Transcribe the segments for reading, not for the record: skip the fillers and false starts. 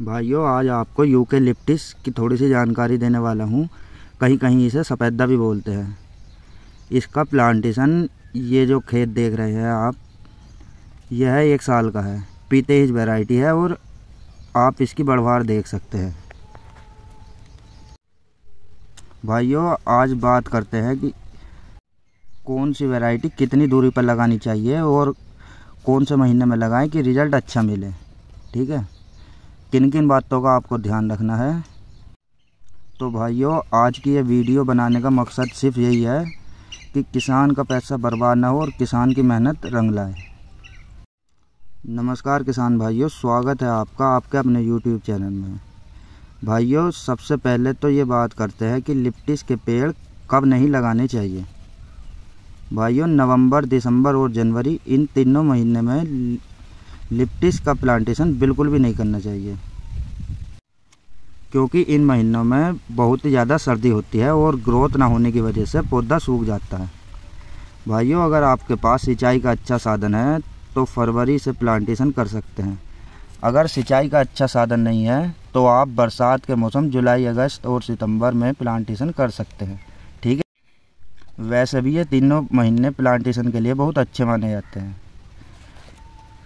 भाइयों, आज आपको यूकेलिप्टस की थोड़ी सी जानकारी देने वाला हूँ। कहीं कहीं इसे सफ़ेदा भी बोलते हैं। इसका प्लांटेशन, ये जो खेत देख रहे हैं आप, यह 1 साल का है। पीतेज वैरायटी है और आप इसकी बढ़वार देख सकते हैं। भाइयों, आज बात करते हैं कि कौन सी वैरायटी कितनी दूरी पर लगानी चाहिए और कौन से महीने में लगाएं कि रिज़ल्ट अच्छा मिले। ठीक है, किन किन बातों का आपको ध्यान रखना है। तो भाइयों, आज की ये वीडियो बनाने का मकसद सिर्फ यही है कि किसान का पैसा बर्बाद ना हो और किसान की मेहनत रंग लाए। नमस्कार किसान भाइयों, स्वागत है आपका आपके अपने यूट्यूब चैनल में। भाइयों, सबसे पहले तो ये बात करते हैं कि लिप्टिस के पेड़ कब नहीं लगाने चाहिए। भाइयों, नवंबर, दिसंबर और जनवरी, इन तीनों महीने में लिप्टिस का प्लांटेशन बिल्कुल भी नहीं करना चाहिए, क्योंकि इन महीनों में बहुत ही ज़्यादा सर्दी होती है और ग्रोथ ना होने की वजह से पौधा सूख जाता है। भाइयों, अगर आपके पास सिंचाई का अच्छा साधन है तो फरवरी से प्लांटेशन कर सकते हैं। अगर सिंचाई का अच्छा साधन नहीं है तो आप बरसात के मौसम जुलाई, अगस्त और सितंबर में प्लांटेशन कर सकते हैं। ठीक है, वैसे भी ये तीनों महीने प्लांटेशन के लिए बहुत अच्छे माने जाते हैं।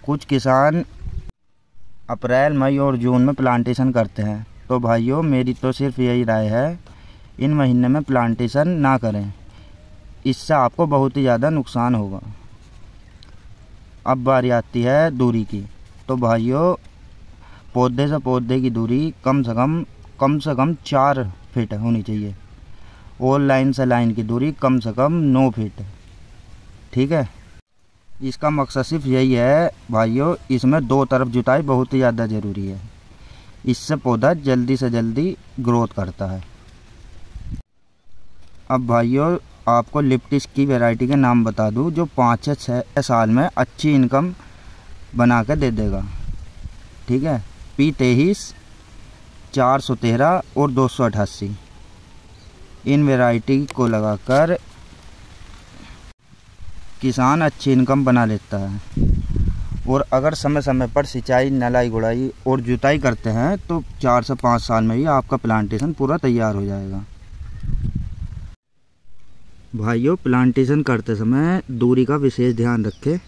कुछ किसान अप्रैल, मई और जून में प्लांटेशन करते हैं, तो भाइयों मेरी तो सिर्फ यही राय है, इन महीने में प्लांटेशन ना करें, इससे आपको बहुत ही ज़्यादा नुकसान होगा। अब बारी आती है दूरी की। तो भाइयों, पौधे से पौधे की दूरी कम से कम 4 फीट होनी चाहिए और लाइन से लाइन की दूरी कम से कम 9 फीट। ठीक है, इसका मकसद सिर्फ यही है भाइयों, इसमें 2 तरफ जुताई बहुत ही ज़्यादा ज़रूरी है। इससे पौधा जल्दी से जल्दी ग्रोथ करता है। अब भाइयों, आपको लिप्टिस की वैरायटी के नाम बता दूं जो 5 से 6 साल में अच्छी इनकम बना के दे देगा। ठीक है, P23, 413 और 288, इन वैरायटी को लगाकर किसान अच्छी इनकम बना लेता है। और अगर समय समय पर सिंचाई, नलाई, गुड़ाई और जुताई करते हैं तो 4 से 5 साल में ही आपका प्लांटेशन पूरा तैयार हो जाएगा। भाइयों, प्लांटेशन करते समय दूरी का विशेष ध्यान रखें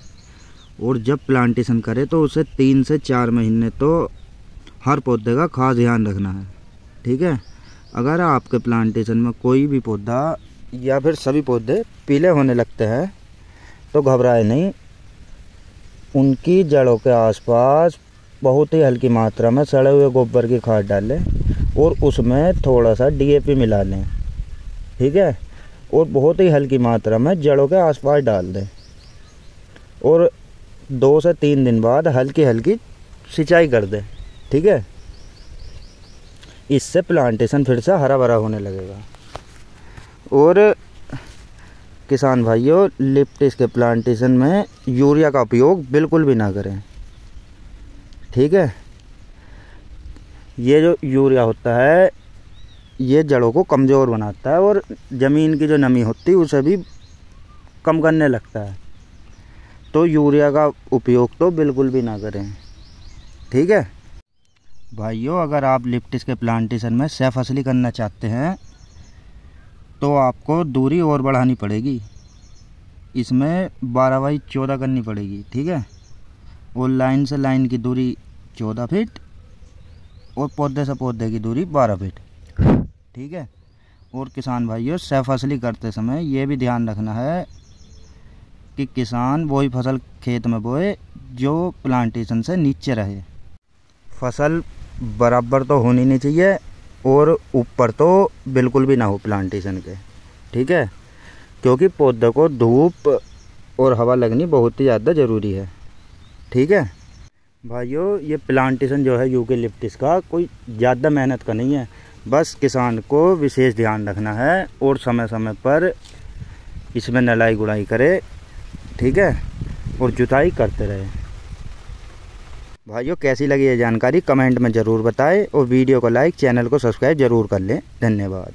और जब प्लांटेशन करें तो उसे 3 से 4 महीने तो हर पौधे का खास ध्यान रखना है। ठीक है, अगर आपके प्लांटेशन में कोई भी पौधा या फिर सभी पौधे पीले होने लगते हैं तो घबराए नहीं। उनकी जड़ों के आसपास बहुत ही हल्की मात्रा में सड़े हुए गोबर की खाद डालें और उसमें थोड़ा सा DAP मिला लें। ठीक है, और बहुत ही हल्की मात्रा में जड़ों के आसपास डाल दें और 2 से 3 दिन बाद हल्की हल्की सिंचाई कर दें। ठीक है, इससे प्लांटेशन फिर से हरा भरा होने लगेगा। और किसान भाइयों, लिप्टिस के प्लांटेशन में यूरिया का उपयोग बिल्कुल भी ना करें। ठीक है, ये जो यूरिया होता है ये जड़ों को कमज़ोर बनाता है और ज़मीन की जो नमी होती है उसे भी कम करने लगता है, तो यूरिया का उपयोग तो बिल्कुल भी ना करें। ठीक है भाइयों, अगर आप लिप्टिस के प्लांटेशन में सह फसली करना चाहते हैं तो आपको दूरी और बढ़ानी पड़ेगी। इसमें 12x14 करनी पड़ेगी। ठीक है, और लाइन से लाइन की दूरी 14 फीट और पौधे से पौधे की दूरी 12 फीट। ठीक है, और किसान भाइयों, सह फसली करते समय ये भी ध्यान रखना है कि किसान वही फसल खेत में बोए जो प्लांटेशन से नीचे रहे। फसल बराबर तो होनी नहीं चाहिए और ऊपर तो बिल्कुल भी ना हो प्लांटेशन के। ठीक है, क्योंकि पौधे को धूप और हवा लगनी बहुत ही ज़्यादा ज़रूरी है। ठीक है भाइयों, ये प्लांटेशन जो है यूकेलिप्टस का कोई ज़्यादा मेहनत का नहीं है, बस किसान को विशेष ध्यान रखना है और समय समय पर इसमें नलाई गुड़ाई करे। ठीक है, और जुताई करते रहे। भाइयों, कैसी लगी ये जानकारी कमेंट में ज़रूर बताएं और वीडियो को लाइक, चैनल को सब्सक्राइब ज़रूर कर लें। धन्यवाद।